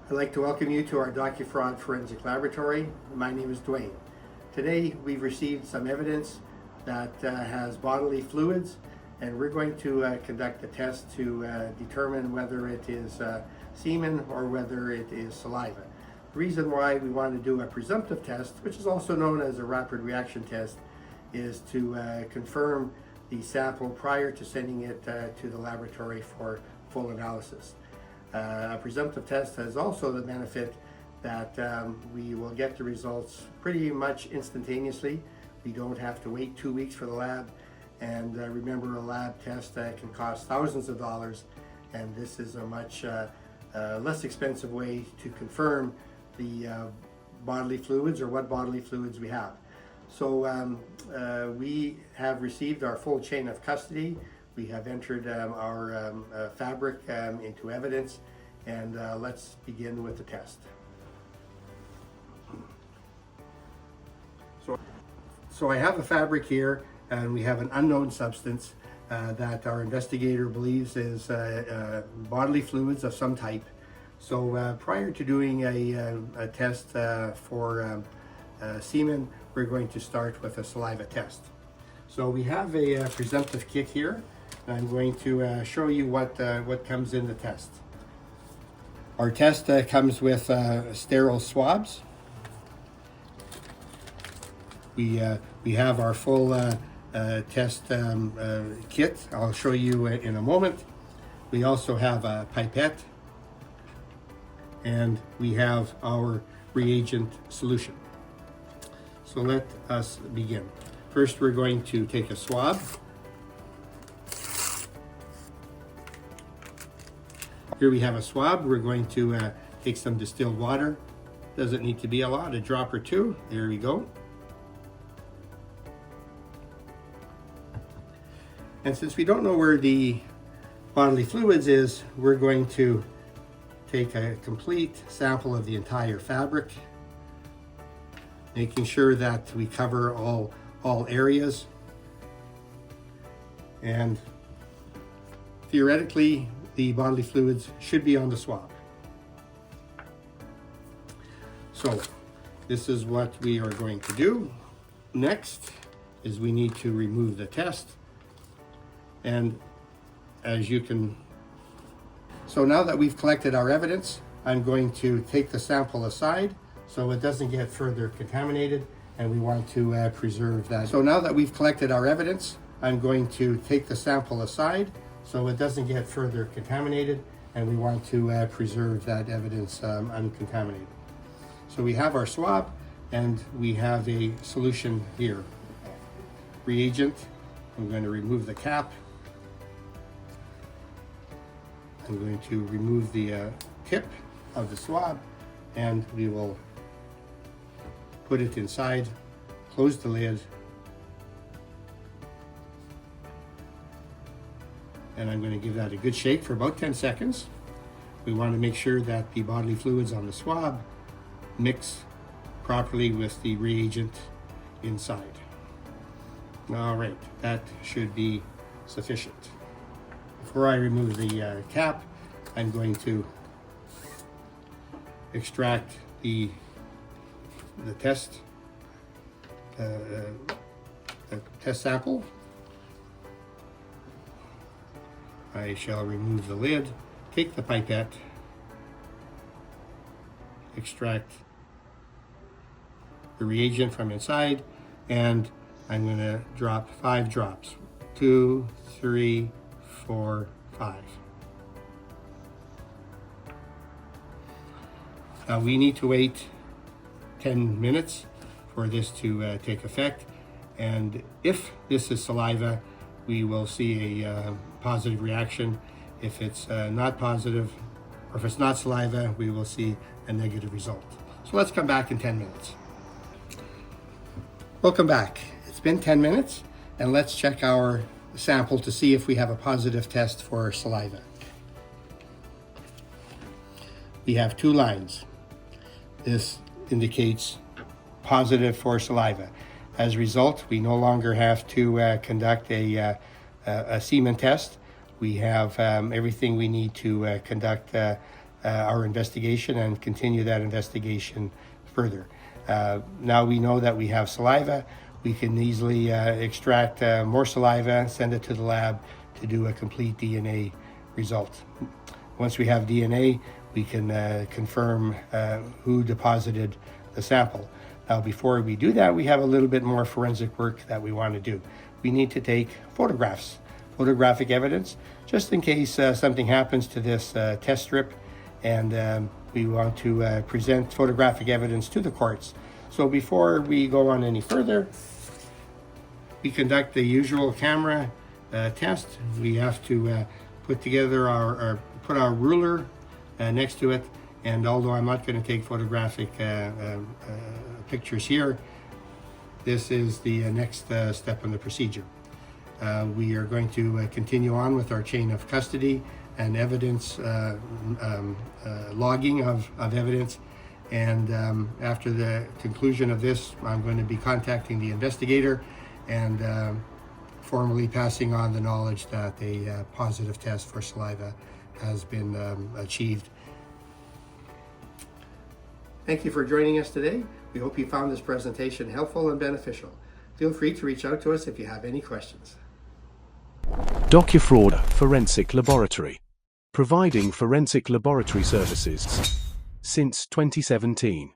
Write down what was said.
I'd like to welcome you to our DocuFraud Forensic Laboratory. My name is Dwayne. Today we've received some evidence that has bodily fluids, and we're going to conduct a test to determine whether it is semen or whether it is saliva. The reason why we want to do a presumptive test, which is also known as a rapid reaction test, is to confirm the sample prior to sending it to the laboratory for full analysis. A presumptive test has also the benefit that we will get the results pretty much instantaneously. We don't have to wait 2 weeks for the lab, and remember, a lab test can cost thousands of dollars, and this is a much less expensive way to confirm the bodily fluids or what bodily fluids we have. So we have received our full chain of custody. We have entered our fabric into evidence, and let's begin with the test. So I have a fabric here, and we have an unknown substance that our investigator believes is bodily fluids of some type. So prior to doing a test for semen, we're going to start with a saliva test. So we have a presumptive kit here. I'm going to show you what comes in the test. Our test comes with sterile swabs. We have our full test kit. I'll show you in a moment. We also have a pipette, and we have our reagent solution. So let us begin. First, we're going to take a swab. Here we have a swab. We're going to take some distilled water. Doesn't need to be a lot, a drop or two. There we go. And since we don't know where the bodily fluids is, we're going to take a complete sample of the entire fabric, making sure that we cover all areas. And theoretically, the bodily fluids should be on the swab. So this is what we are going to do. Next is we need to remove the test. And as you can, so now that we've collected our evidence, I'm going to take the sample aside so it doesn't get further contaminated, and we want to preserve that. So now that we've collected our evidence, I'm going to take the sample aside so it doesn't get further contaminated, and we want to preserve that evidence uncontaminated. So we have our swab, and we have a solution here. Reagent, I'm going to remove the cap. I'm going to remove the tip of the swab, and we will put it inside, close the lid, and I'm going to give that a good shake for about 10 seconds. We want to make sure that the bodily fluids on the swab mix properly with the reagent inside. All right, that should be sufficient. Before I remove the cap, I'm going to extract the test sample. I shall remove the lid, take the pipette, extract the reagent from inside, and I'm going to drop 5 drops. 2, 3, 4, 5. Now we need to wait 10 minutes for this to take effect, and if this is saliva, we will see a positive reaction. If it's not positive, or if it's not saliva, we will see a negative result. So let's come back in 10 minutes. Welcome back. It's been 10 minutes, and let's check our sample to see if we have a positive test for saliva. We have 2 lines. This indicates positive for saliva. As a result, we no longer have to conduct a semen test. We have everything we need to conduct our investigation and continue that investigation further. Now we know that we have saliva. We can easily extract more saliva, send it to the lab to do a complete DNA result. Once we have DNA, we can confirm who deposited the sample. Now, before we do that, we have a little bit more forensic work that we want to do. We need to take photographs, photographic evidence, just in case something happens to this test strip, and we want to present photographic evidence to the courts. So before we go on any further, we conduct the usual camera test. We have to put together put our ruler next to it, and although I'm not going to take photographic pictures here, this is the next step in the procedure. We are going to continue on with our chain of custody and evidence logging of evidence, and after the conclusion of this, I'm going to be contacting the investigator and formally passing on the knowledge that a positive test for saliva has been achieved. Thank you for joining us today. We hope you found this presentation helpful and beneficial. Feel free to reach out to us if you have any questions. DocuFraud Forensic Laboratory, providing forensic laboratory services since 2017.